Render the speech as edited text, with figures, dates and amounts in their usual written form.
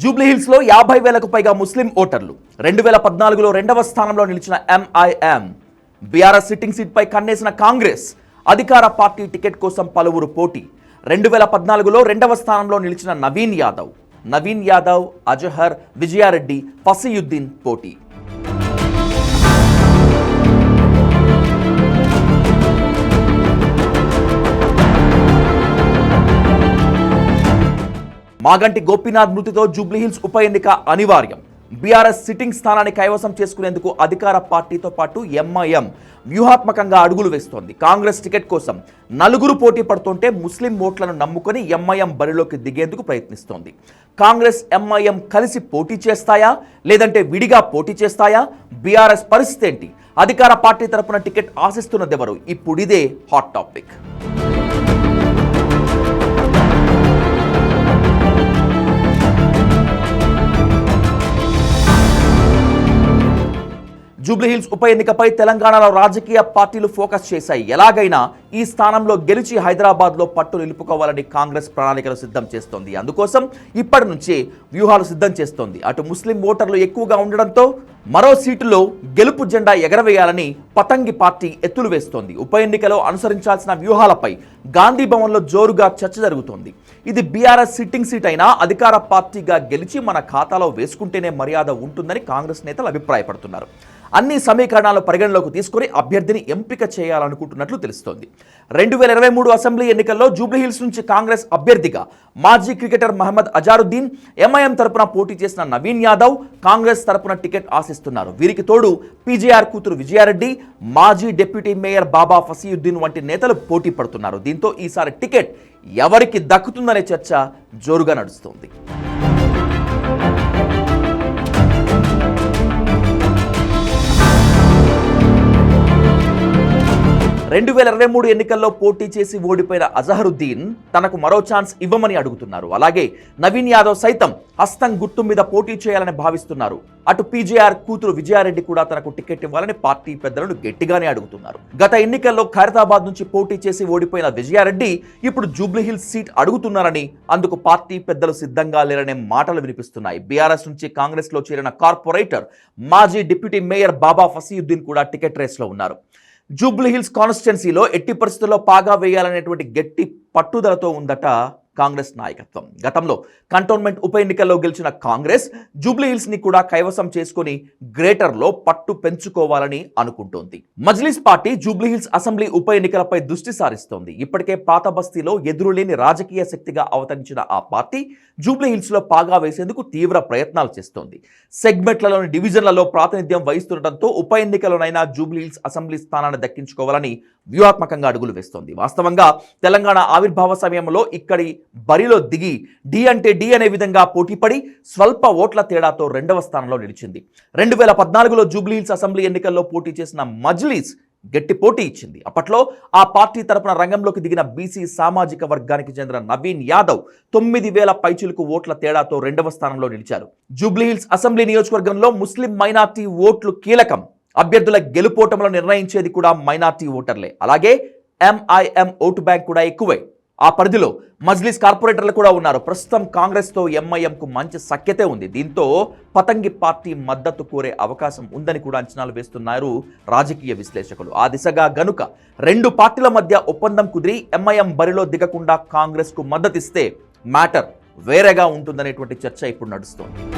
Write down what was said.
జూబ్లీహిల్స్ లో 50,000కు పైగా ముస్లిం ఓటర్లు 2014లో రెండవ స్థానంలో నిలిచిన ఎంఐఎం బీఆర్ఎస్ సిట్టింగ్ సీట్ పై కన్నేసిన కాంగ్రెస్ అధికార పార్టీ టికెట్ కోసం పలువురు పోటీ 2014లో రెండవ స్థానంలో నిలిచిన నవీన్ యాదవ్ అజహర్ విజయారెడ్డి ఫసీయుద్దీన్ పోటీ మాగంటి గోపీనాథ్ మృతితో జూబ్లీహిల్స్ ఉప ఎన్నిక అనివార్యం. బీఆర్ఎస్ సిట్టింగ్ స్థానాన్ని కైవసం చేసుకునేందుకు అధికార పార్టీతో పాటు ఎంఐఎం వ్యూహాత్మకంగా అడుగులు వేస్తోంది. కాంగ్రెస్ టికెట్ కోసం 4 పోటీ పడుతుంటే ముస్లిం ఓట్లను నమ్ముకొని ఎంఐఎం బరిలోకి దిగేందుకు ప్రయత్నిస్తోంది. కాంగ్రెస్ ఎంఐఎం కలిసి పోటీ చేస్తాయా లేదంటే విడిగా పోటీ చేస్తాయా? బీఆర్ఎస్ పరిస్థితి ఏంటి? అధికార పార్టీ తరపున టికెట్ ఆశిస్తున్నదెవరు? ఇప్పుడు ఇదే హాట్ టాపిక్. జూబ్లీహిల్స్ ఉప ఎన్నికపై తెలంగాణలో రాజకీయ పార్టీలు ఫోకస్ చేశాయి. ఎలాగైనా ఈ స్థానంలో గెలిచి హైదరాబాద్లో పట్టు నిలుపుకోవాలని కాంగ్రెస్ ప్రణాళికలు సిద్ధం చేస్తోంది. అందుకోసం ఇప్పటి నుంచే వ్యూహాలు సిద్ధం చేస్తోంది. అటు ముస్లిం ఓటర్లు ఎక్కువగా ఉండడంతో మరో సీటులో గెలుపు జెండా ఎగరవేయాలని పతంగి పార్టీ ఎత్తులు వేస్తోంది. ఉప ఎన్నికలో అనుసరించాల్సిన వ్యూహాలపై గాంధీ భవన్లో జోరుగా చర్చ జరుగుతోంది. ఇది బీఆర్ఎస్ సిట్టింగ్ సీట్ అయినా అధికార పార్టీగా గెలిచి మన ఖాతాలో వేసుకుంటేనే మర్యాద ఉంటుందని కాంగ్రెస్ నేతలు అభిప్రాయపడుతున్నారు. అన్ని సమీకరణాలు పరిగణలోకి తీసుకుని అభ్యర్థిని ఎంపిక చేయాలనుకుంటున్నట్లు తెలుస్తోంది. 2023 అసెంబ్లీ ఎన్నికల్లో జూబ్లీహిల్స్ నుంచి కాంగ్రెస్ అభ్యర్థిగా మాజీ క్రికెటర్ మహమ్మద్ అజారుద్దీన్, ఎంఐఎం తరపున పోటీ చేసిన నవీన్ యాదవ్ కాంగ్రెస్ తరపున టికెట్ ఆశిస్తున్నారు. వీరికి తోడు పీజేఆర్ కూతురు విజయారెడ్డి, మాజీ డిప్యూటీ మేయర్ బాబా ఫసీయుద్దీన్ వంటి నేతలు పోటీ పడుతున్నారు. దీంతో ఈసారి టికెట్ ఎవరికి దక్కుతుందనే చర్చ జోరుగా నడుస్తోంది. 2023 ఎన్నికల్లో పోటీ చేసి ఓడిపోయిన అజహరుద్దీన్ తనకు మరో ఛాన్స్ ఇవ్వమని అడుగుతున్నారు. అలాగే నవీన్ యాదవ్ సైతం హస్తం గుర్తు మీద పోటీ చేయాలని భావిస్తున్నారు. అటు పీజేఆర్ కూతురు విజయారెడ్డి కూడా తనకు టికెట్ ఇవ్వాలని పార్టీ పెద్దలను గట్టిగానే అడుగుతున్నారు. గత ఎన్నికల్లో ఖైరతాబాద్ నుంచి పోటీ చేసి ఓడిపోయిన విజయారెడ్డి ఇప్పుడు జూబ్లీహిల్స్ సీట్ అడుగుతున్నారని, అందుకు పార్టీ పెద్దలు సిద్ధంగా లేరనే మాటలు వినిపిస్తున్నాయి. బీఆర్ఎస్ నుంచి కాంగ్రెస్ లో చేరిన కార్పొరేటర్ మాజీ డిప్యూటీ మేయర్ బాబా ఫసీయుద్దీన్ కూడా టికెట్ రేస్లో ఉన్నారు. జూబ్లీహిల్స్ కాన్స్టిట్యున్సీలో ఎట్టి పరిస్థితుల్లో పాగా వేయాలనేటువంటి గట్టి పట్టుదలతో ఉందట కాంగ్రెస్ నాయకత్వం. గతంలో కంటోన్మెంట్ ఉప ఎన్నికల్లో గెలిచిన కాంగ్రెస్ జూబ్లీహిల్స్ ని కూడా కైవసం చేసుకుని గ్రేటర్లో పట్టు పెంచుకోవాలని అనుకుంటోంది. మజ్లిస్ పార్టీ జూబ్లీహిల్స్ అసెంబ్లీ ఉప ఎన్నికలపై దృష్టి సారిస్తోంది. ఇప్పటికే పాత బస్తీలో ఎదురులేని రాజకీయ శక్తిగా అవతరించిన ఆ పార్టీ జూబ్లీహిల్స్ లో పాగా వేసేందుకు తీవ్ర ప్రయత్నాలు చేస్తోంది. సెగ్మెంట్లలోని డివిజన్లలో ప్రాతినిధ్యం వహిస్తుండటంతో ఉప ఎన్నికలోనైనా జూబ్లీహిల్స్ అసెంబ్లీ స్థానాన్ని దక్కించుకోవాలని వ్యూహాత్మకంగా అడుగులు వేస్తోంది. వాస్తవంగా తెలంగాణ ఆవిర్భావ సమయంలో ఇక్కడి బరిలో దిగి డి అంటే డి అనే విధంగా పోటీపడి స్వల్ప ఓట్ల తేడాతో రెండవ స్థానంలో నిలిచింది. 2014లో జూబ్లీహిల్స్ అసెంబ్లీ ఎన్నికల్లో పోటీ చేసిన మజ్లిస్ గట్టి పోటీ ఇచ్చింది. అప్పట్లో ఆ పార్టీ తరపున రంగంలోకి దిగిన బీసీ సామాజిక వర్గానికి చెందిన నవీన్ యాదవ్ 9,000 పైచిలుకు ఓట్ల తేడాతో రెండవ స్థానంలో నిలిచారు. జూబ్లీహిల్స్ అసెంబ్లీ నియోజకవర్గంలో ముస్లిం మైనార్టీ ఓట్లు కీలకం. అభ్యర్థుల గెలుపోటములను నిర్ణయించేది కూడా మైనార్టీ ఓటర్లే. అలాగే ఎంఐఎం ఓటు బ్యాంక్ కూడా ఎక్కువే. ఆ పరిధిలో మజ్లిస్ కార్పొరేటర్లు కూడా ఉన్నారు. ప్రస్తుతం కాంగ్రెస్తో ఎంఐఎంకు మంచి సఖ్యతే ఉంది. దీంతో పతంగి పార్టీ మద్దతు కోరే అవకాశం ఉందని కూడా అంచనాలు వేస్తున్నారు రాజకీయ విశ్లేషకులు. ఆ దిశగా గనుక 2 పార్టీల మధ్య ఒప్పందం కుదిరి ఎంఐఎం బరిలో దిగకుండా కాంగ్రెస్కు మద్దతిస్తే మ్యాటర్ వేరేగా ఉంటుందనేటువంటి చర్చ ఇప్పుడు నడుస్తోంది.